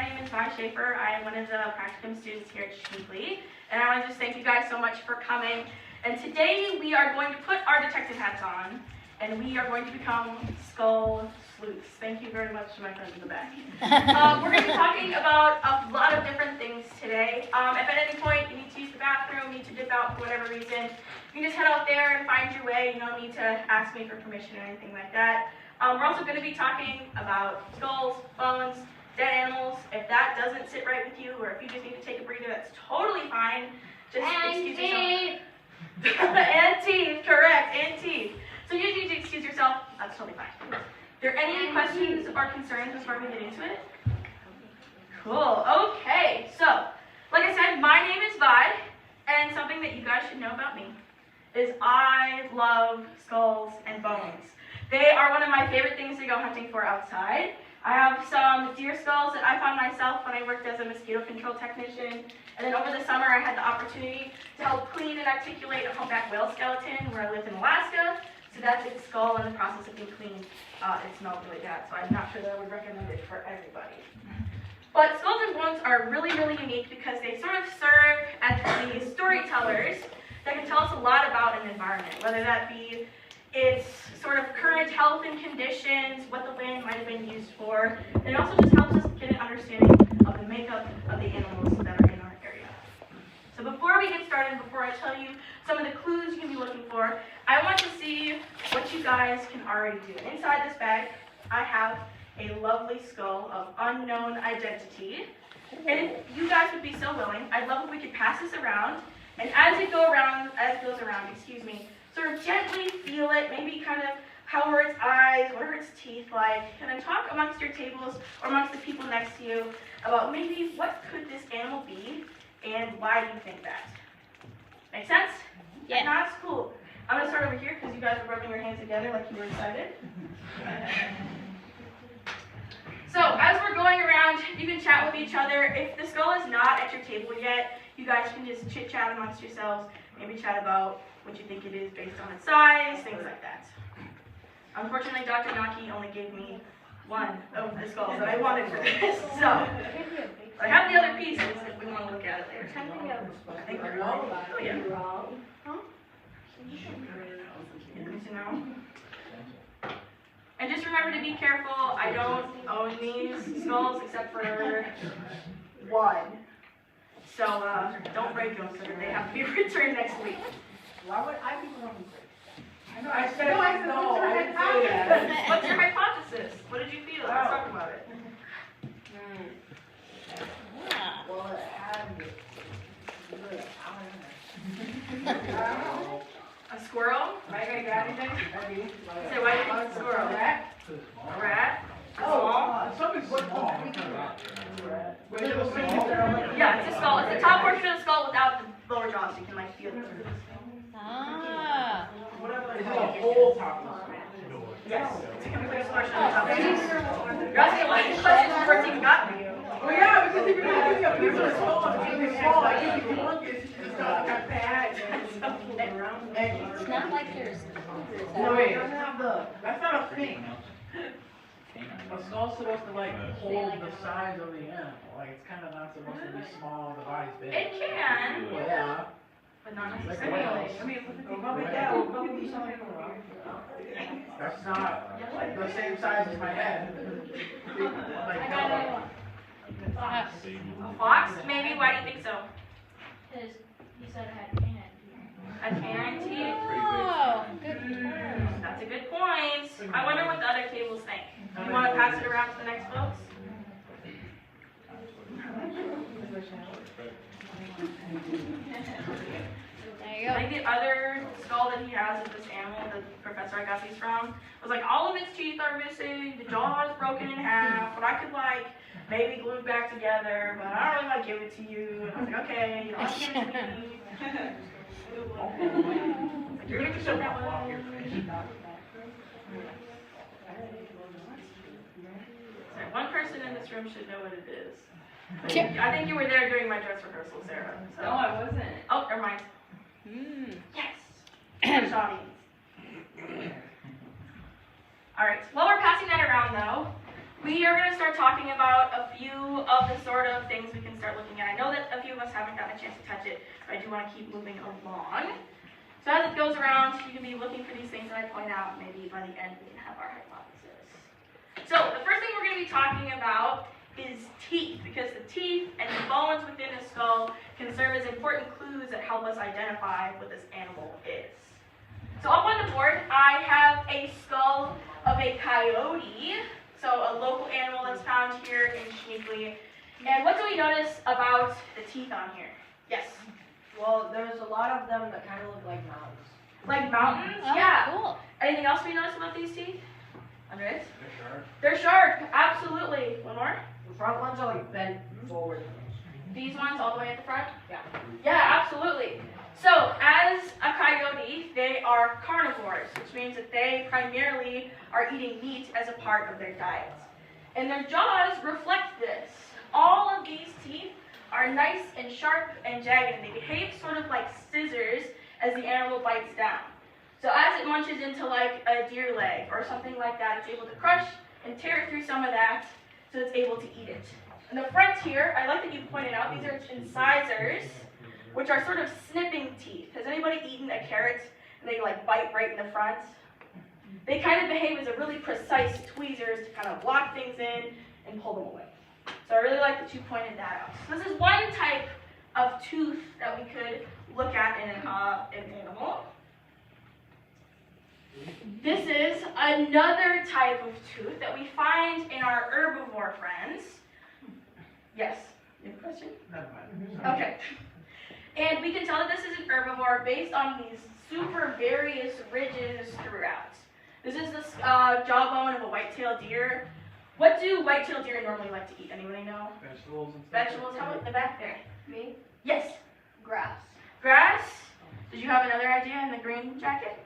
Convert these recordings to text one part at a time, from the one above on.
name is Violet Schafer. I am one of the practicum students here at Schneekly, and I want to just thank you guys so much for coming. And today we are going to put our detective hats on, and we are going to become Skull Sleuths. Thank you very much to my friends in the back. We're going to be talking about a lot of different things today. If at any point you need to use the bathroom, need to dip out for whatever reason, you can just head out there and find your way. You don't need to ask me for permission or anything like that. We're also going to be talking about skulls, bones, dead animals. If that doesn't sit right with you, or if you just need to take a breather, that's totally fine. Just excuse yourself. And teeth, correct, and teeth. So you just need to excuse yourself, that's totally fine. Are there any questions or concerns before we get into it? Cool, okay, so, like I said, my name is Vi, and something that you guys should know about me is I love skulls and bones. They are one of my favorite things to go hunting for outside. I have some deer skulls that I found myself when I worked as a mosquito control technician. And then over the summer, I had the opportunity to help clean and articulate a humpback whale skeleton where I lived in Alaska. So that's its skull in the process of being cleaned. It smelled really bad, so I'm not sure that I would recommend it for everybody. But skulls and bones are really, really unique because they sort of serve as the storytellers that can tell us a lot about an environment, whether that be its sort of current health and conditions, what the land might have been used for, and it also just helps us get an understanding of the makeup of the animals that are in our area. So before we get started, before I tell you some of the clues you can be looking for, I want to see what you guys can already do. Inside this bag, I have a lovely skull of unknown identity, and if you guys would be so willing, I'd love if we could pass this around, and as it goes around, sort of gently feel it, maybe kind of how are its eyes, what are its teeth like, and then talk amongst your tables or amongst the people next to you about maybe what could this animal be and why do you think that? Make sense? Yeah. That's cool. I'm going to start over here because you guys are rubbing your hands together like you were excited. So as we're going around, you can chat with each other. If the skull is not at your table yet, you guys can just chit-chat amongst yourselves, maybe chat about what you think it is based on its size, things like that. Unfortunately, Dr. Naki only gave me one of the skulls that I wanted for this, so I have the other pieces if we want to look at it later. I think they're wrong. Oh yeah. Huh? And just remember to be careful. I don't own these skulls except for one. So don't break them so that they have to be returned next week. Why would I be wrong? I said no. What's your hypothesis? What did you feel? Let's talk about it. Well, it had a squirrel? Why you got anything? Say, why do you think it's a squirrel? A rat? A rat? Something small. Yeah, it's a skull. It's the top portion of the skull without the lower jaw, so you can like feel it. Ah. Is it a whole top? Yes, it's a complete portion of the top. You're asking a lot of questions before it's even gotten to you. Well, yeah, because if you're going to give me a piece of the skull, it's going to be small. I give you humongous. It's got like a bag. It's not like yours. No, wait, it doesn't have the. That's not a thing. A skull's supposed to like hold the size of the animal. Like it's kind of not supposed to be small. The body's big. It can, Yeah. but not necessarily. That's not like the same size as my head. I got it. A fox? Maybe. Why do you think so? Because you said it had canine teeth. A canine teeth? Oh, good point. That's a good point. I wonder what the other tables think. Do you want to pass it around to the next folks? There you I think go. the other skull that he has of this animal, the professor I got these from, was like all of its teeth are missing, the jaw is broken in half, but I could like maybe glue it back together, but I don't really want to give it to you. And I was like, okay, you don't have to give it to me. Like, you're gonna have to show that one. Sorry, one person in this room should know what it is. I think you were there during my dress rehearsal, Sarah. So. No, I wasn't. Oh, never mind. Yes. Shoddy. All right. While we're passing that around, though, we are are going to start talking about a few of the sort of things we can start looking at. I know that a few of us haven't gotten a chance to touch it, but I do want to keep moving along. So as it goes around, you can be looking for these things that I point out. Maybe by the end we can have our hypothesis. So the first thing we're going to be talking about is teeth, because the teeth and the bones within the skull can serve as important clues that help us identify what this animal is. So up on the board, I have a skull of a coyote, so a local animal that's found here in Schneekly. And what do we notice about the teeth on here? Yes? Well, there's a lot of them that kind of look like mountains. Like mountains? Oh, Yeah. cool. Anything else we notice about these teeth? Andres? They're sharp. They're sharp, absolutely. One more? The front ones are like bent forward. These ones all the way at the front? Yeah. Yeah, absolutely. So, as a coyote, they are carnivores, which means that they primarily are eating meat as a part of their diet. And their jaws reflect this. All of these teeth are nice and sharp and jagged, and they behave sort of like scissors as the animal bites down. So as it munches into like a deer leg or something like that, it's able to crush and tear through some of that so it's able to eat it. In the front here, I like that you pointed out, these are incisors, which are sort of snipping teeth. Has anybody eaten a carrot and they like bite right in the front? They kind of behave as a really precise tweezers to kind of lock things in and pull them away. So I really like that you pointed that out. So this is one type of tooth that we could look at in an animal. This is another type of tooth that we find in our herbivore friends. Yes? You have a question? Never mind. Okay. And we can tell that this is an herbivore based on these super various ridges throughout. This is the jawbone of a white-tailed deer. What do white-tailed deer normally like to eat? Anybody know? Vegetables and stuff. Vegetables? How about in the back there? Me? Yes. Grass. Grass? Did you have another idea in the green jacket?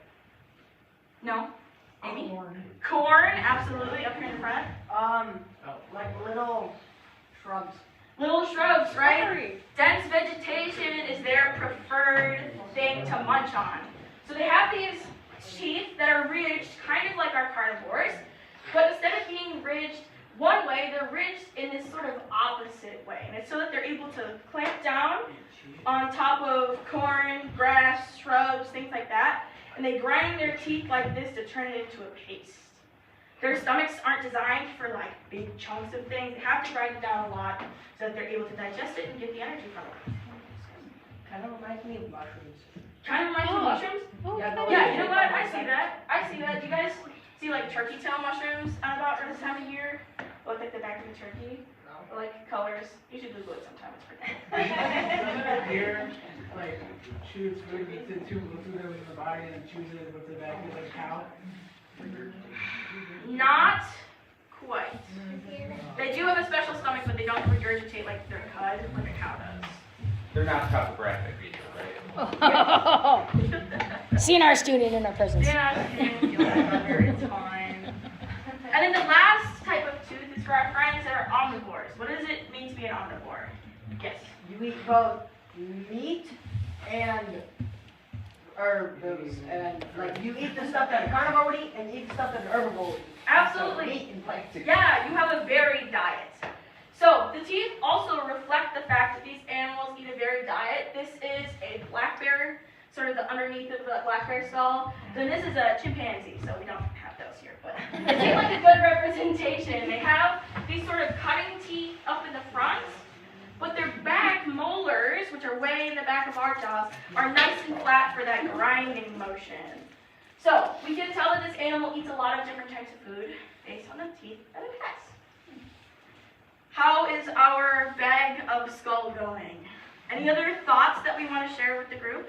No? Amy? Corn, absolutely, up here in the front. Like little shrubs. Little shrubs, right? Dense vegetation is their preferred thing to munch on. So they have these teeth that are ridged, kind of like our carnivores, but instead of being ridged one way, they're ridged in this sort of opposite way. And it's so that they're able to clamp down on top of corn, grass, shrubs, things like that. And they grind their teeth like this to turn it into a paste. Their stomachs aren't designed for like big chunks of things. They have to grind it down a lot so that they're able to digest it and get the energy from it. Kind of reminds me of mushrooms. Kind of reminds you of mushrooms? Oh, Yeah, okay. Yeah, you know what? I see that. I see that. Do you guys see like turkey tail mushrooms out about for this time of year? Look like the back of a turkey. Or like colors. You should Google it sometime. It's pretty. Doesn't a deer like chews food, eats it, chews the food that was in the body, and chews it and puts it back in like a cow? Not quite. They do have a special stomach, but they don't regurgitate like their cud like a cow does. They're not topographic either, right? Seen our student in our presence. Yeah, it's fine. And then the last type of tooth is for our friends that are omnivores. What does it mean to be an omnivore? Yes. You eat both meat and herbs, and like you eat the stuff that a carnivore would eat, and you eat the stuff that an herbivore would eat. Absolutely. So meat and plants. Yeah, you have a varied diet. So the teeth also reflect the fact that these animals eat a varied diet. This is a black bear, sort of the underneath of the black bear skull. Then this is a chimpanzee, so we don't have those here, but they seem like a good representation. They have these sort of cutting teeth up in the front, but their back molars, which are way in the back of our jaws, are nice and flat for that grinding motion. So we can tell that this animal eats a lot of different types of food based on the teeth that it has. How is our bag of skull going? Any other thoughts that we want to share with the group?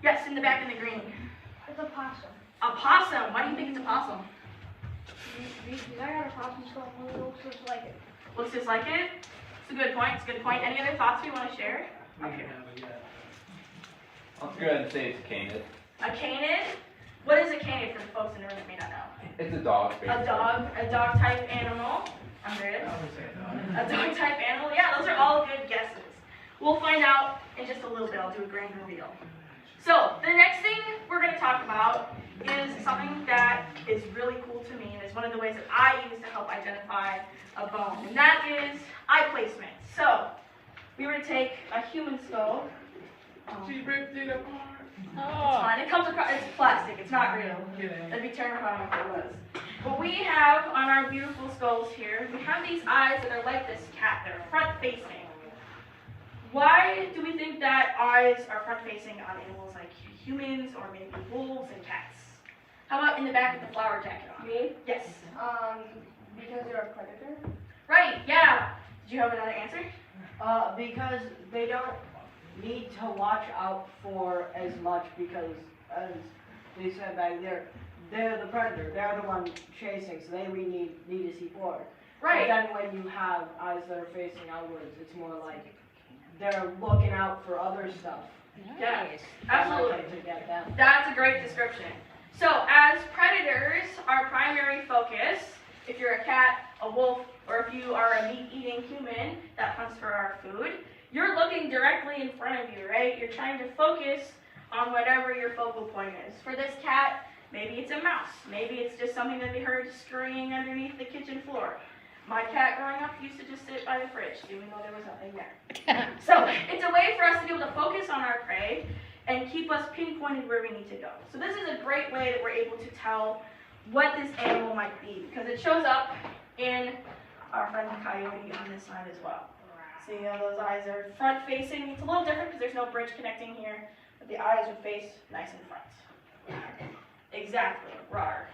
Yes, in the back in the green. It's a possum. A possum. Why do you think it's a possum? I got a possum skull and it looks just like it. Looks just like it? It's a good point. It's a good point. Any other thoughts we want to share? We Okay. can have it, yeah. Let's go ahead and say it's a canid. A canid? What is a canid for the folks in the room that may not know? It's a dog, basically. A dog type animal. Andreas? I would say that. A dog type animal? Yeah, those are all good guesses. We'll find out in just a little bit. I'll do a grand reveal. So, the next thing we're going to talk about is something that is really cool is one of the ways that I use to help identify a bone, and that is eye placement. So, we were to take a human skull. She ripped it apart. It's Oh. fine. It comes across. It's plastic. It's not real. That'd be terrifying if it was. But we have on our beautiful skulls here, we have these eyes that are like this cat. They're front facing. Why do we think that eyes are front facing on animals like humans or maybe wolves and cats? How about in the back with the flower jacket on? Me? Yes. Because you're a predator? Right. Yeah. Did you have another answer? Because they don't need to watch out for as much because, as they said back there, they're the predator. They're the one chasing, so they really need to see forward. Right. But then when you have eyes that are facing outwards, it's more like they're looking out for other stuff. Yeah. Nice. Absolutely. To get them. That's a great description. So, as predators, our primary focus, if you're a cat, a wolf, or if you are a meat-eating human that hunts for our food, you're looking directly in front of you, right? You're trying to focus on whatever your focal point is. For this cat, maybe it's a mouse. Maybe it's just something that we heard scurrying underneath the kitchen floor. My cat growing up used to just sit by the fridge, even though there was nothing there. So it's a way for us to be able to focus on our prey and keep us pinpointed where we need to go. So this is a great way that we're able to tell what this animal might be, because it shows up in our friend the coyote on this side as well. See how those eyes are front facing? It's a little different because there's no bridge connecting here, but the eyes would face nice in front. Exactly, rawr.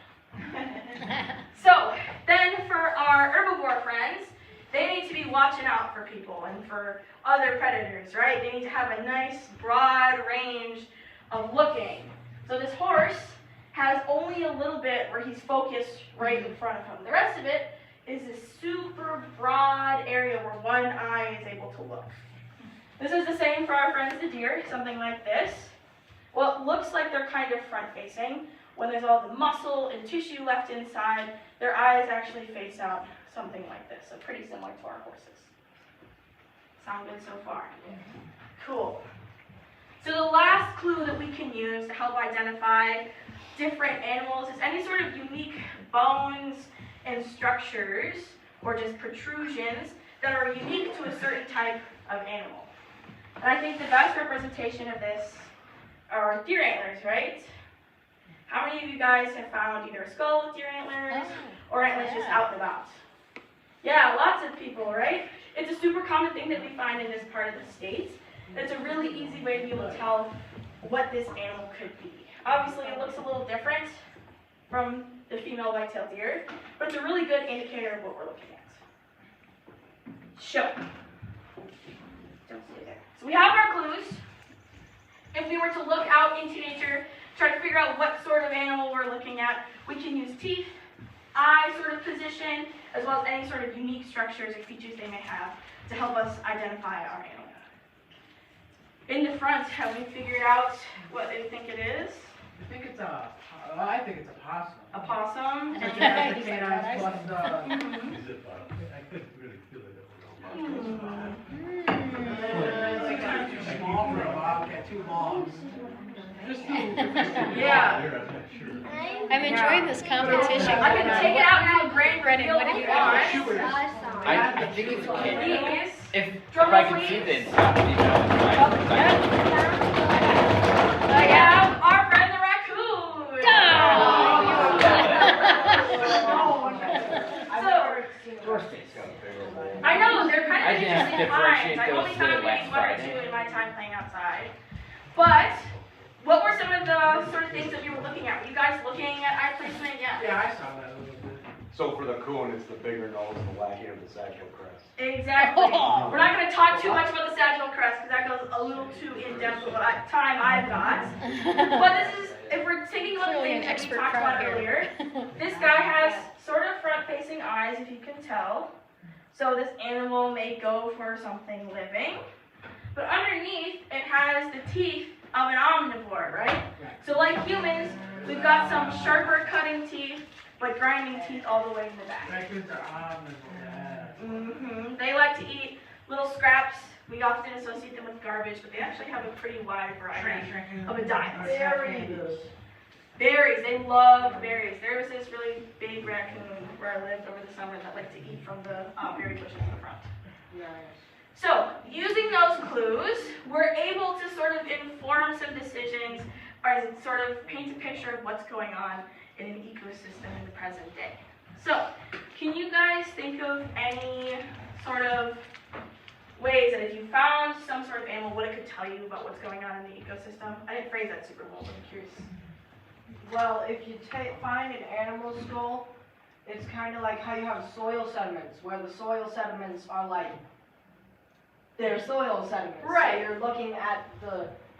So then for our herbivore friends, they need to be watching out for people and for other predators, right? They need to have a nice broad range of looking. So this horse has only a little bit where he's focused right in front of him. The rest of it is this super broad area where one eye is able to look. This is the same for our friends the deer, something like this. Well, it looks like they're kind of front facing. When there's all the muscle and tissue left inside, their eyes actually face out something like this, so pretty similar to our horses. Sound good so far? Cool. So the last clue that we can use to help identify different animals is any sort of unique bones and structures, or just protrusions, that are unique to a certain type of animal. And I think the best representation of this are deer antlers, right? How many of you guys have found either a skull with deer antlers or antlers just out and about? Yeah, lots of people, right? It's a super common thing that we find in this part of the state. It's a really easy way to be able to tell what this animal could be. Obviously, it looks a little different from the female white-tailed deer, but it's a really good indicator of what we're looking at. Show. Don't stay there. So we have our clues. If we were to look out into nature, try to figure out what sort of animal we're looking at, we can use teeth, eye sort of position, as well as any sort of unique structures or features they may have to help us identify our animal. In the front, have we figured out what they think it is? I think it's a possum. A possum? It's like the canines plus Mhm. I couldn't really feel it. it's kind of too small for a bobcat, too long. Just too. Yeah. I'm enjoying this competition. I can take it out and do a grand Brennan, reveal what if do you you want. I think it's a kid. Please. If Drum I roll, could see please. the inside, you know, I have our friend the raccoon. I know, they're kind I of didn't have to interesting finds. differentiate I only those found little maybe last one or Friday. two in my time playing outside. But what were some of the sort of things that you were looking at? Were you guys looking at eye placement? Yeah. Yeah, I saw that a little bit. So for the coon, it's the bigger nose, the lacking of the sagittal crest. Exactly. Oh. We're not going to talk too much about the sagittal crest because that goes a little too in depth with what time I've got. But this is, if we're taking a look at Clearly an things that we expert talked crowd about here. earlier, this guy has sort of front-facing eyes, if you can tell. So this animal may go for something living. But underneath, it has the teeth of an omnivore, right? So like humans, we've got some sharper cutting teeth, but grinding teeth all the way in the back. Raccoons are omnivore. They like to eat little scraps. We often associate them with garbage, but they actually have a pretty wide variety of a diet. Berries. They love berries. There was this really big raccoon where I lived over the summer that like to eat from the berry bushes in the front. Nice. So, using those clues, we're able to sort of inform some decisions or sort of paint a picture of what's going on in an ecosystem in the present day. So, can you guys think of any sort of ways that if you found some sort of animal, what it could tell you about what's going on in the ecosystem? I didn't phrase that super well, but I'm curious. Well, if you find an animal skull, it's kind of like how you have soil sediments, where the soil sediments are like, they're soil sediments. Right. So you're looking at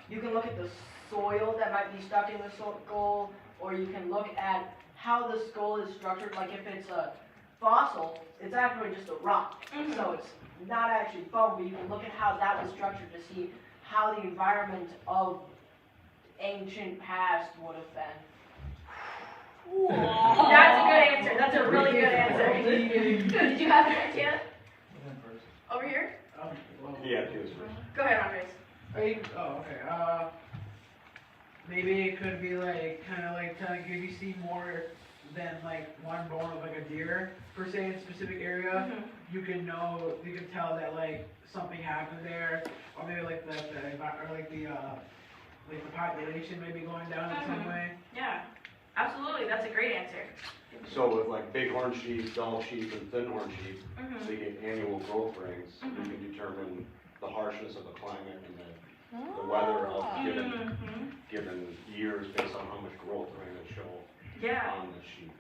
you can look at the soil that might be stuck in the skull, or you can look at how the skull is structured. Like if it's a fossil, it's actually just a rock. Mhm. So it's not actually bone, but you can look at how that was structured to see how the environment of ancient past would have been. That's a good answer. That's a really good answer. Did you have an idea? Over here? Yeah, two is first. Go ahead, Andres. Okay. Maybe it could be like kind of like telling if you see more than like one bone of like a deer per se in a specific area, Mhm. you can tell that like something happened there, or maybe like the population may be going down in some Mhm. way. Yeah, absolutely. That's a great answer. So with like bighorn sheep, dull sheep, and thinhorn sheep, so Mhm. you get annual growth rings, Mhm. you can determine the harshness of the climate and the weather of Mhm. given years based on how much growth they're going to show Yeah. on the sheep.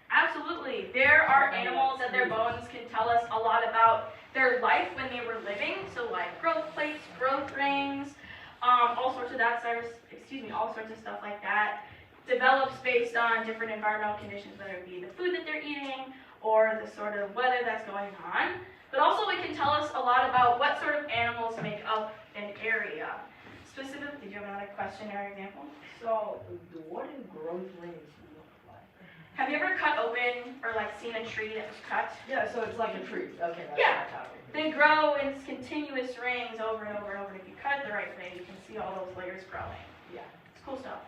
Absolutely. There are animals that their bones can tell us a lot about their life when they were living. So like growth plates, growth rings, all sorts of all sorts of stuff like that. Develops based on different environmental conditions, whether it be the food that they're eating or the sort of weather that's going on. But also it can tell us a lot about what sort of animals make up an area. Specifically, did you have another question or example? So, what do growth rings look like? Have you ever cut open or like seen a tree that was cut? Yeah, so it's like a tree. Okay, that's Yeah. what I'm talking. They grow in continuous rings over and over and over. If you cut it the right way, you can see all those layers growing. Yeah. It's cool stuff.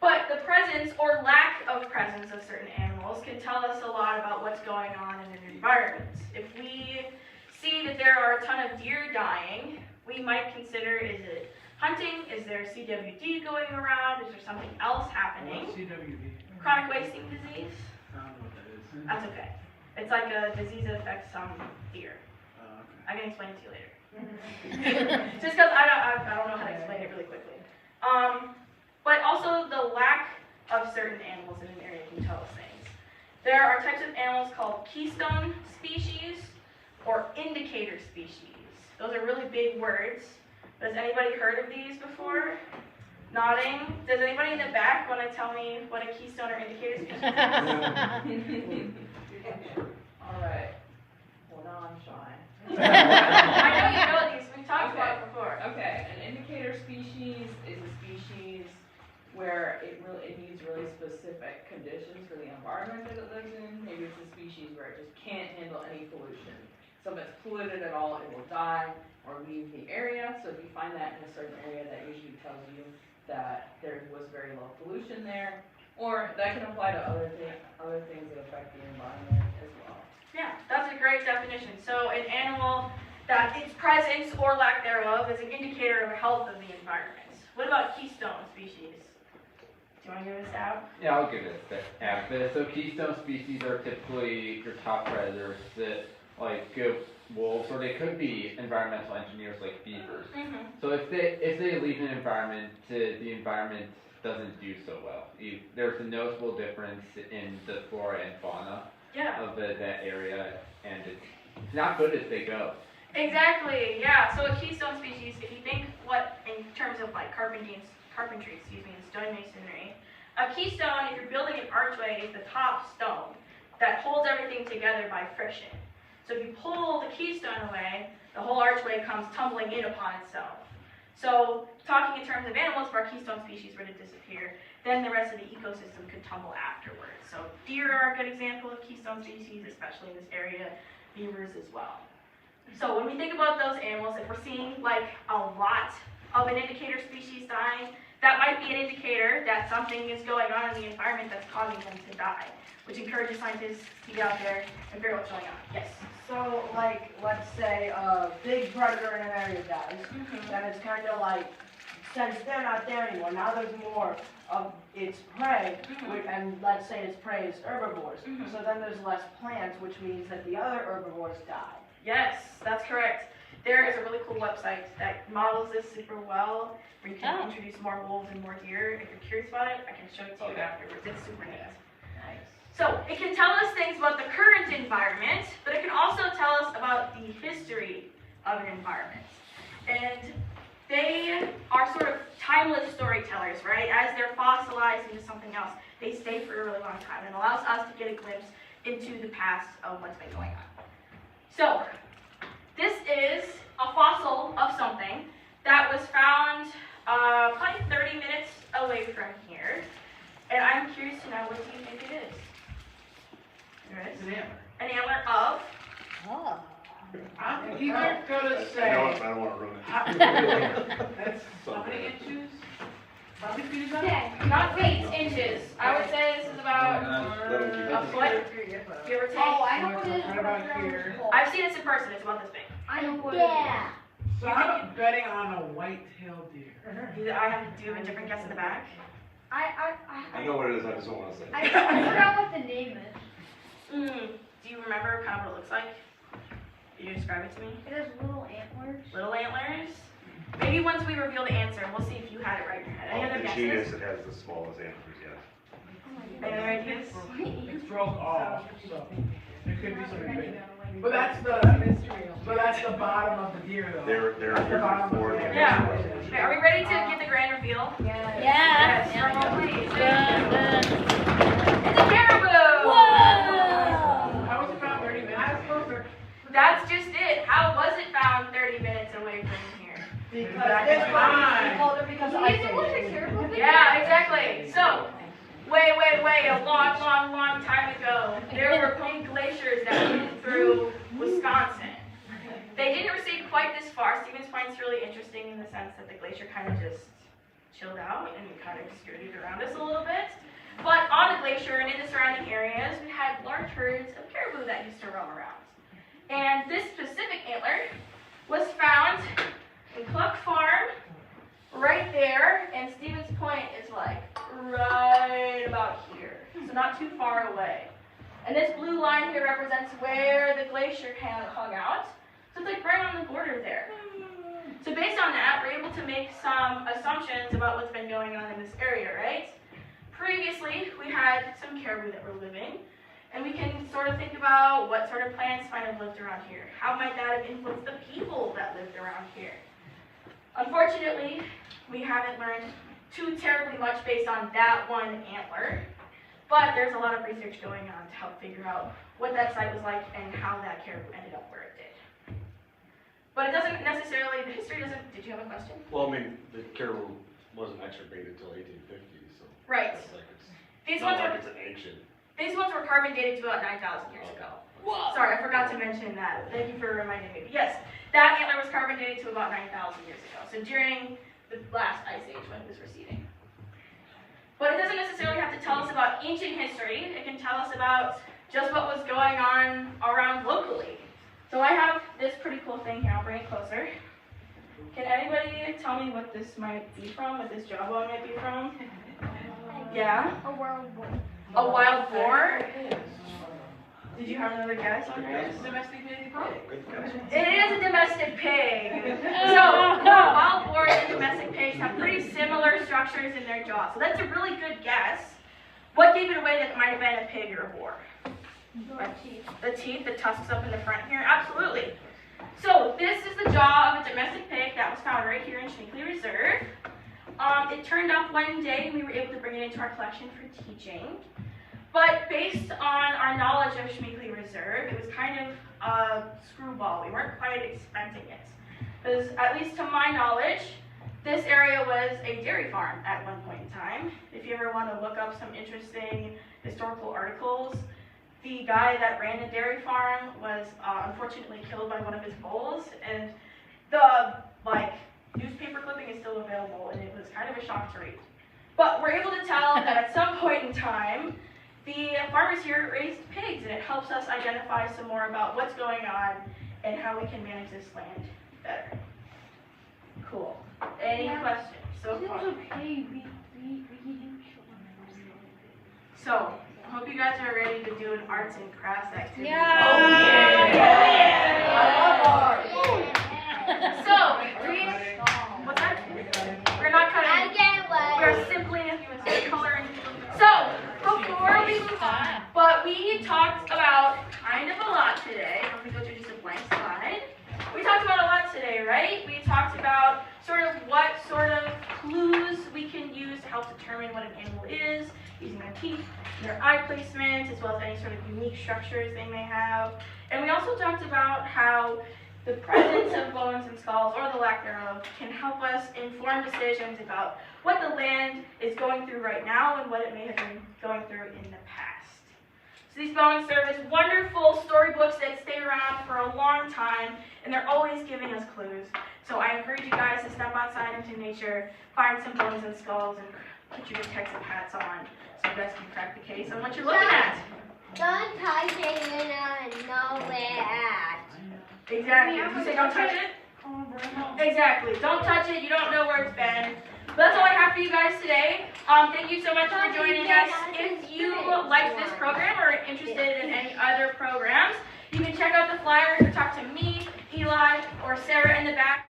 But the presence or lack of presence of certain animals can tell us a lot about what's going on in an environment. If we see that there are a ton of deer dying, we might consider, is it hunting? Is there CWD going around? Is there something else happening? What's CWD? Chronic wasting disease? I don't know what that is. That's okay. It's like a disease that affects some deer. Okay. I can explain it to you later. Just because I don't know how to explain it really quickly. But also the lack of certain animals in an area can tell us things. There are types of animals called keystone species or indicator species. Those are really big words. But has anybody heard of these before? Nodding. Does anybody in the back want to tell me what a keystone or indicator species is? Alright. Well, now I'm shy. I know you know these. We've talked about it before. Okay, an indicator species is a species where it needs really specific conditions for the environment that it lives in. Maybe it's a species where it just can't handle any pollution. So if it's polluted at all, it will die or leave the area. So if you find that in a certain area, that usually tells you that there was very low pollution there. Or that can apply to other things that affect the environment as well. Yeah, that's a great definition. So an animal that its presence or lack thereof is an indicator of the health of the environment. What about keystone species? Do you want to give this out? Yeah, I'll give it a half this. So keystone species are typically your top predators that like wolves, or they could be environmental engineers like beavers. Mm-hmm. So if they leave an environment, the environment doesn't do so well. There's a noticeable difference in the flora and fauna Yeah. of that area, and it's not good as they go. Exactly. Yeah. So a keystone species, if you think what in terms of like carpentry, and stonemasonry, a keystone, if you're building an archway, is the top stone that holds everything together by friction. So if you pull the keystone away, the whole archway comes tumbling in upon itself. So talking in terms of animals, if our keystone species were to disappear, then the rest of the ecosystem could tumble afterwards. So deer are a good example of keystone species, especially in this area, beavers as well. So when we think about those animals, if we're seeing like a lot of an indicator species dying, that might be an indicator that something is going on in the environment that's causing them to die, which encourages scientists to get out there and figure out what's going on. Yes? So, like, let's say a big predator in an area dies, then it's kind of like, since they're not there anymore, now there's more of its prey, and let's say its prey is herbivores. So then there's less plants, which means that the other herbivores die. Yes, that's correct. There is a really cool website that models this super well, where you can introduce more wolves and more deer. If you're curious about it, I can show it to you afterwards. It's super neat. Nice. So it can tell us things about the current environment, but it can also tell us about the history of an environment. And they are sort of timeless storytellers, right? As they're fossilized into something else, they stay for a really long time, and allows us to get a glimpse into the past of what's been going on. So this is a fossil of something that was found probably 30 minutes away from here, and I'm curious to know, what do you think it is? It's an antler. An antler of? Oh. I'm either gonna I say, don't wanna ruin it. that's how many inches? How many feet is that? Yeah. Not feet, inches. I would say this is about a foot, give or take. Oh, I know what it is. Right about here. I've seen this in person, it's about this big. I know what it is. So I'm betting on a white-tailed deer. Do you have a different guess in the back? I know what it is, I just don't wanna say. I forgot what the name is. Do you remember kind of what it looks like? Can you describe it to me? It has little antlers. Little antlers? Maybe once we reveal the answer, we'll see if you had it right in your head. Any other The guesses? genus, it has the smallest antlers yet. Any other ideas? It's broke off, so there could be something big. But that's the bottom of the deer though. They're That's the here bottom before of the the Yeah. deer. Okay, are we ready to get the grand reveal? Yeah. Yes, drum roll, please. It's a caribou! Whoa! How was it found 30 minutes? That's just it. How was it found 30 minutes away from here? Because Back this in one time. is colder because of ice age. Yeah, exactly. So, way, a long time ago, there were big glaciers that moved through Wisconsin. They didn't recede quite this far. Stevens Point's really interesting in the sense that the glacier kind of just chilled out and kind of skirted around us a little bit. But on the glacier and in the surrounding areas, we had large herds of caribou that used to roam around. And this specific antler was found in Cluck Farm, right there, and Stevens Point is like right about here, so not too far away. And this blue line here represents where the glacier hung out, so it's like right on the border there. So based on that, we're able to make some assumptions about what's been going on in this area, right? Previously, we had some caribou that were living, and we can sort of think about what sort of plants might have lived around here. How might that have influenced the people that lived around here? Unfortunately, we haven't learned too terribly much based on that one antler, but there's a lot of research going on to help figure out what that site was like and how that caribou ended up where it did. But it doesn't necessarily, the history doesn't, did you have a question? Well, I mean, the caribou wasn't extirpated until 1850, so. Right. It's like These it's ones not are like it's an ancient. These ones were carbon dated to about 9,000 years ago. Sorry, I forgot to mention that. Thank you for reminding me. Yes, that antler was carbon dated to about 9,000 years ago. So during the last ice age when it was receding. But it doesn't necessarily have to tell us about ancient history. It can tell us about just what was going on around locally. So I have this pretty cool thing here. I'll bring it closer. Can anybody tell me what this might be from? What this jawbone might be from? Yeah? A wild boar. A wild boar? Did you have another guess on yours? It's a domesticated pig. Good guess. It is a domestic pig. So, wild boars and domestic pigs have pretty similar structures in their jaw. So that's a really good guess. What gave it away that it might have been a pig or a boar? The teeth, the tusks up in the front here? Absolutely. So this is the jaw of a domestic pig that was found right here in Schmeeckley Reserve. It turned up one day and we were able to bring it into our collection for teaching. But based on our knowledge of Schmeeckley Reserve, it was kind of a screwball. We weren't quite expecting it. Because at least to my knowledge, this area was a dairy farm at one point in time. If you ever want to look up some interesting historical articles, the guy that ran the dairy farm was unfortunately killed by one of his bulls, and the newspaper clipping is still available, and it was kind of a shock to read. But we're able to tell that at some point in time, the farmers here raised pigs, and it helps us identify some more about what's going on and how we can manage this land better. Cool. Any questions so far? So, I hope you guys are ready to do an arts and crafts activity. Yeah. Oh yeah! I love art. So, what's that? We're not cutting. We're simply coloring. So, before we move on, but we talked about kind of a lot today. Let me go through just a blank slide. We talked about a lot today, right? We talked about sort of what sort of clues we can use to help determine what an animal is, using their teeth, their eye placements, as well as any sort of unique structures they may have. And we also talked about how the presence of bones and skulls, or the lack thereof, can help us inform decisions about what the land is going through right now and what it may have been going through in the past. So these bones serve as wonderful storybooks that stay around for a long time, and they're always giving us clues. So I encourage you guys to step outside into nature, find some bones and skulls, and put your detective hats on so you guys can crack the case on what you're looking at. Don't touch it, you know where at. Exactly. Did you say don't touch it? Exactly. Don't touch it. You don't know where it's been. But that's all I have for you guys today. Thank you so much for joining us. If you liked this program or are interested in any other programs, you can check out the flyer to talk to me, Eli, or Sarah in the back.